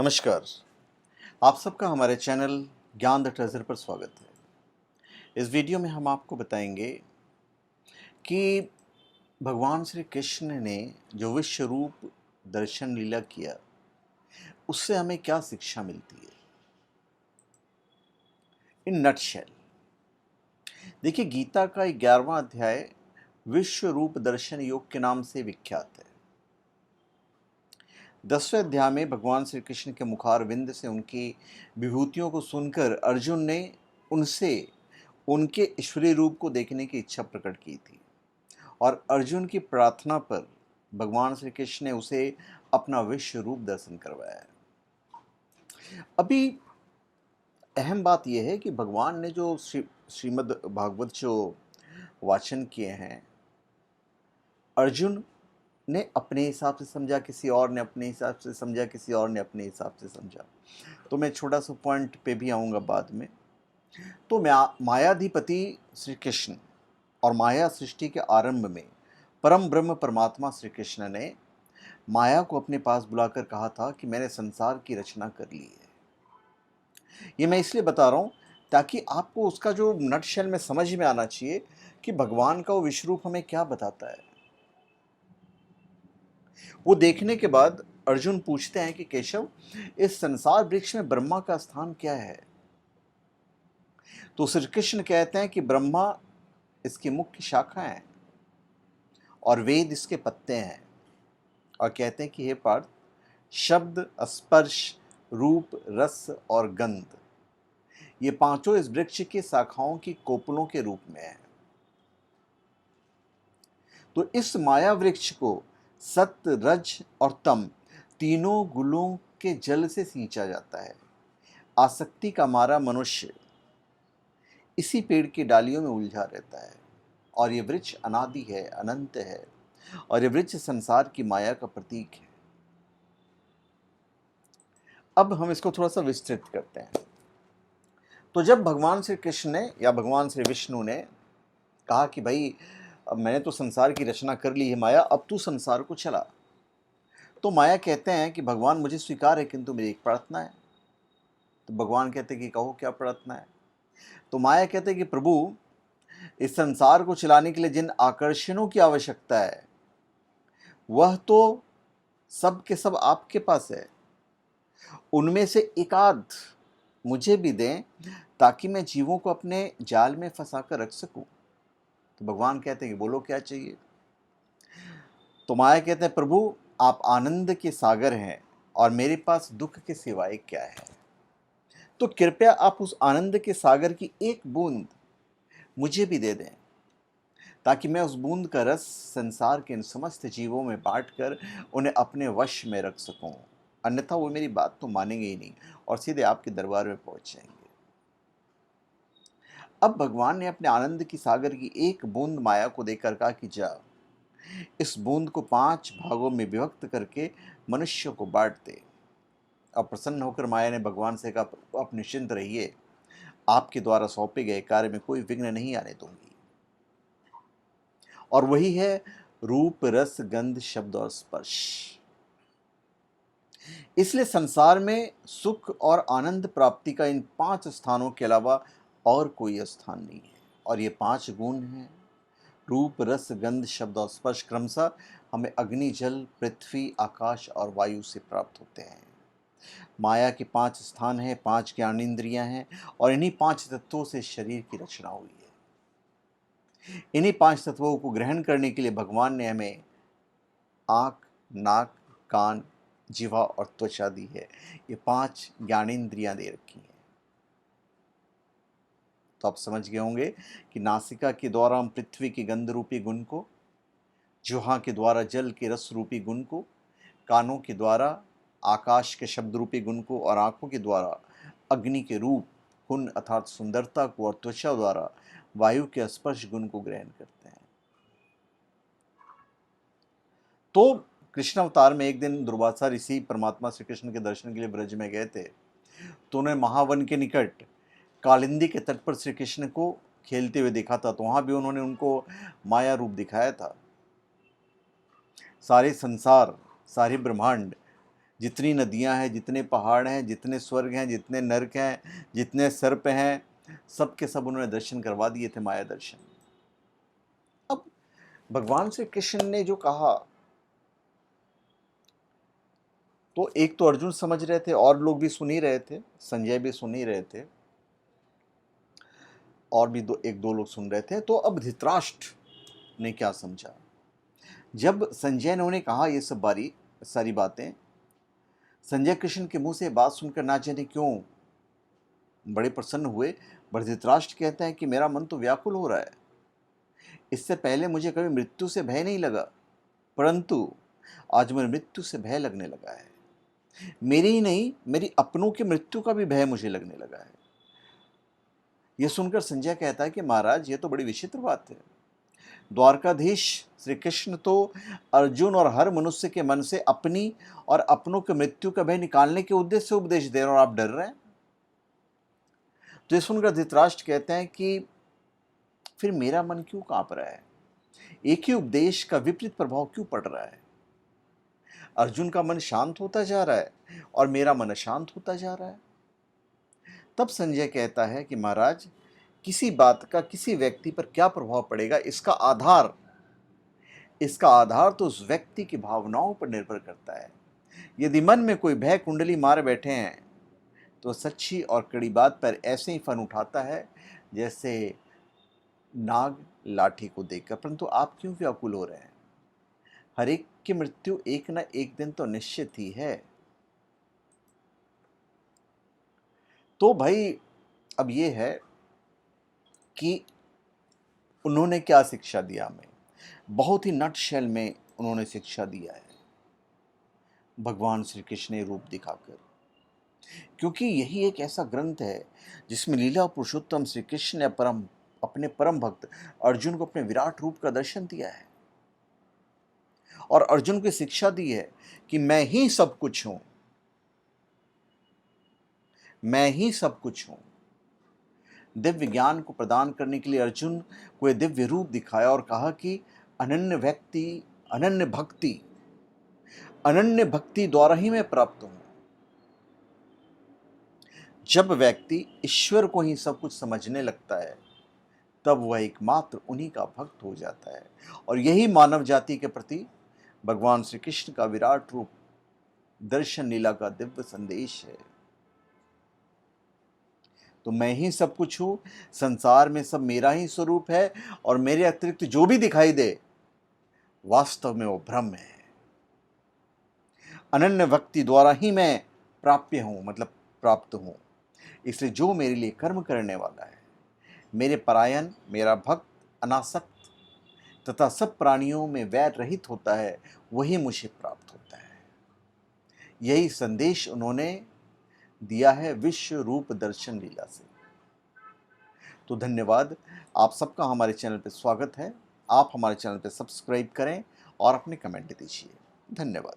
नमस्कार। आप सबका हमारे चैनल ज्ञान द ट्रेजर पर स्वागत है। इस वीडियो में हम आपको बताएंगे कि भगवान श्री कृष्ण ने जो विश्व रूप दर्शन लीला किया, उससे हमें क्या शिक्षा मिलती है। इन नटशेल देखिए, गीता का 11वां अध्याय विश्व रूप दर्शन योग के नाम से विख्यात है। 10वें अध्याय में भगवान श्री कृष्ण के मुखारविंद से उनकी विभूतियों को सुनकर अर्जुन ने उनसे उनके ईश्वरीय रूप को देखने की इच्छा प्रकट की थी, और अर्जुन की प्रार्थना पर भगवान श्री कृष्ण ने उसे अपना विश्व रूप दर्शन करवाया। अभी अहम बात यह है कि भगवान ने जो श्रीमद् भागवत जो वाचन किए हैं, अर्जुन ने अपने हिसाब से समझा, किसी और ने अपने हिसाब से समझा, किसी और ने अपने हिसाब से समझा। तो मैं छोटा सा पॉइंट पे भी आऊँगा बाद में। तो मायाधिपति श्री कृष्ण और माया सृष्टि के आरंभ में परम ब्रह्म परमात्मा श्री कृष्ण ने माया को अपने पास बुलाकर कहा था कि मैंने संसार की रचना कर ली है। ये मैं इसलिए बता रहा हूँ ताकि आपको उसका जो नटशेल में समझ में आना चाहिए कि भगवान का वो विश्व रूप हमें क्या बताता है। वो देखने के बाद अर्जुन पूछते हैं कि केशव, इस संसार वृक्ष में ब्रह्मा का स्थान क्या है। तो श्री कृष्ण कहते हैं कि ब्रह्मा इसकी मुख्य शाखा है और वेद इसके पत्ते हैं, और कहते हैं कि हे पार्थ, शब्द, स्पर्श, रूप, रस और गंध, ये पांचों इस वृक्ष की शाखाओं की कोपलों के रूप में है। तो इस माया वृक्ष को सत्य, रज और तम तीनों गुणों के जल से सींचा जाता है। आसक्ति का मारा मनुष्य इसी पेड़ की डालियों में उलझा रहता है, और ये वृक्ष अनादि है, अनंत है, और ये वृक्ष संसार की माया का प्रतीक है। अब हम इसको थोड़ा सा विस्तृत करते हैं। तो जब भगवान श्री कृष्ण ने या भगवान श्री विष्णु ने कहा कि भाई, अब मैंने तो संसार की रचना कर ली है माया, अब तू संसार को चला, तो माया कहते हैं कि भगवान मुझे स्वीकार है, किंतु मेरी एक प्रार्थना है। तो भगवान कहते हैं कि कहो क्या प्रार्थना है। तो माया कहते हैं कि प्रभु, इस संसार को चलाने के लिए जिन आकर्षणों की आवश्यकता है, वह तो सब के सब आपके पास है। उनमें से एकाध मुझे भी दें ताकि मैं जीवों को अपने जाल में फंसा कर रख सकूं। तो भगवान कहते हैं कि बोलो क्या चाहिए। तो माया कहते हैं, प्रभु आप आनंद के सागर हैं और मेरे पास दुख के सिवाय क्या है। तो कृपया आप उस आनंद के सागर की एक बूंद मुझे भी दे दें, ताकि मैं उस बूंद का रस संसार के इन समस्त जीवों में बांटकर उन्हें अपने वश में रख सकूं। अन्यथा वो मेरी बात तो मानेंगे ही नहीं और सीधे आपके दरबार में पहुंच जाएंगे। अब भगवान ने अपने आनंद की सागर की एक बूंद माया को देकर कहा कि जा, इस बूंद को 5 भागों में विभक्त करके मनुष्य को बांट दे। अब प्रसन्न होकर माया ने भगवान से कहा, आप निश्चिंत रहिए, आपके द्वारा सौंपे गए कार्य में कोई विघ्न नहीं आने दूंगी। और वही है रूप, रस, गंध, शब्द और स्पर्श। इसलिए संसार में सुख और आनंद प्राप्ति का इन 5 स्थानों के अलावा और कोई स्थान नहीं है। और ये 5 गुण हैं, रूप, रस, गंध, शब्द और स्पर्श, क्रमशः हमें अग्नि, जल, पृथ्वी, आकाश और वायु से प्राप्त होते हैं। माया के 5 स्थान हैं, 5 ज्ञानेंद्रियां हैं, और इन्हीं 5 तत्वों से शरीर की रचना हुई है। इन्हीं 5 तत्वों को ग्रहण करने के लिए भगवान ने हमें आँख, नाक, कान, जिह्वा और त्वचा दी है। ये 5 ज्ञानेंद्रियां दे रखी हैं। तो आप समझ गए होंगे कि नासिका के द्वारा हम पृथ्वी के गंध रूपी गुण को, जिह्वा के द्वारा जल के रस रूपी गुण को, कानों के द्वारा आकाश के शब्द रूपी गुण को, और आंखों के द्वारा अग्नि के रूप गुण अर्थात सुंदरता को, और त्वचा द्वारा वायु के स्पर्श गुण को ग्रहण करते हैं। तो कृष्ण अवतार में एक दिन दुर्वासा ऋषि परमात्मा श्री कृष्ण के दर्शन के लिए ब्रज में गए थे। तो उन्हें महावन के निकट कालिंदी के तट पर श्री कृष्ण को खेलते हुए देखा था। तो वहां भी उन्होंने उनको माया रूप दिखाया था। सारे संसार, सारे ब्रह्मांड जितनी नदियां हैं, जितने पहाड़ हैं, जितने स्वर्ग हैं, जितने नरक हैं, जितने सर्प हैं, सब के सब उन्होंने दर्शन करवा दिए थे, माया दर्शन। अब भगवान श्री कृष्ण ने जो कहा, तो एक तो अर्जुन समझ रहे थे, और लोग भी सुन ही रहे थे, संजय भी सुन ही रहे थे, और भी एक दो लोग सुन रहे थे। तो अब धृतराष्ट्र ने क्या समझा, जब संजय ने उन्हें कहा ये सब सारी बातें, संजय कृष्ण के मुंह से बात सुनकर ना जाने क्यों बड़े प्रसन्न हुए। पर धृतराष्ट्र कहते हैं कि मेरा मन तो व्याकुल हो रहा है, इससे पहले मुझे कभी मृत्यु से भय नहीं लगा, परंतु आज मुझे मृत्यु से भय लगने लगा है। मेरी ही नहीं, मेरी अपनों की मृत्यु का भी भय मुझे लगने लगा है। यह सुनकर संजय कहता है कि महाराज, ये तो बड़ी विचित्र बात है। द्वारकाधीश श्री कृष्ण तो अर्जुन और हर मनुष्य के मन से अपनी और अपनों की मृत्यु का भय निकालने के उद्देश्य से उपदेश दे रहे हैं, और आप डर रहे हैं। तो ये सुनकर धृतराष्ट्र कहते हैं कि फिर मेरा मन क्यों कांप रहा है, एक ही उपदेश का विपरीत प्रभाव क्यों पड़ रहा है। अर्जुन का मन शांत होता जा रहा है और मेरा मन अशांत होता जा रहा है। तब संजय कहता है कि महाराज, किसी बात का किसी व्यक्ति पर क्या प्रभाव पड़ेगा, इसका आधार तो उस व्यक्ति की भावनाओं पर निर्भर करता है। यदि मन में कोई भय कुंडली मार बैठे हैं, तो सच्ची और कड़ी बात पर ऐसे ही फन उठाता है जैसे नाग लाठी को देखकर। परंतु आप क्यों व्याकुल हो रहे हैं, हर एक की मृत्यु एक न एक दिन तो निश्चित ही है। तो भाई अब ये है कि उन्होंने क्या शिक्षा दिया हमें, बहुत ही नटशेल में उन्होंने शिक्षा दिया है भगवान श्री कृष्ण ने रूप दिखाकर। क्योंकि यही एक ऐसा ग्रंथ है जिसमें लीला पुरुषोत्तम श्री कृष्ण ने अपने परम भक्त अर्जुन को अपने विराट रूप का दर्शन दिया है, और अर्जुन को शिक्षा दी है कि मैं ही सब कुछ हूं, मैं ही सब कुछ हूं। दिव्य ज्ञान को प्रदान करने के लिए अर्जुन को यह दिव्य रूप दिखाया और कहा कि अनन्य भक्ति द्वारा ही मैं प्राप्त हूं। जब व्यक्ति ईश्वर को ही सब कुछ समझने लगता है, तब वह एकमात्र उन्हीं का भक्त हो जाता है। और यही मानव जाति के प्रति भगवान श्री कृष्ण का विराट रूप दर्शन लीला का दिव्य संदेश है। तो मैं ही सब कुछ हूं, संसार में सब मेरा ही स्वरूप है, और मेरे अतिरिक्त जो भी दिखाई दे वास्तव में वो भ्रम है। अनन्य भक्ति द्वारा ही मैं प्राप्य हूं, मतलब प्राप्त हूं। इसलिए जो मेरे लिए कर्म करने वाला है, मेरे परायण, मेरा भक्त, अनासक्त तथा सब प्राणियों में वैर रहित होता है, वही मुझे प्राप्त होता है। यही संदेश उन्होंने दिया है विश्व रूप दर्शन लीला से। तो धन्यवाद, आप सबका हमारे चैनल पर स्वागत है। आप हमारे चैनल पर सब्सक्राइब करें और अपने कमेंट दीजिए। धन्यवाद।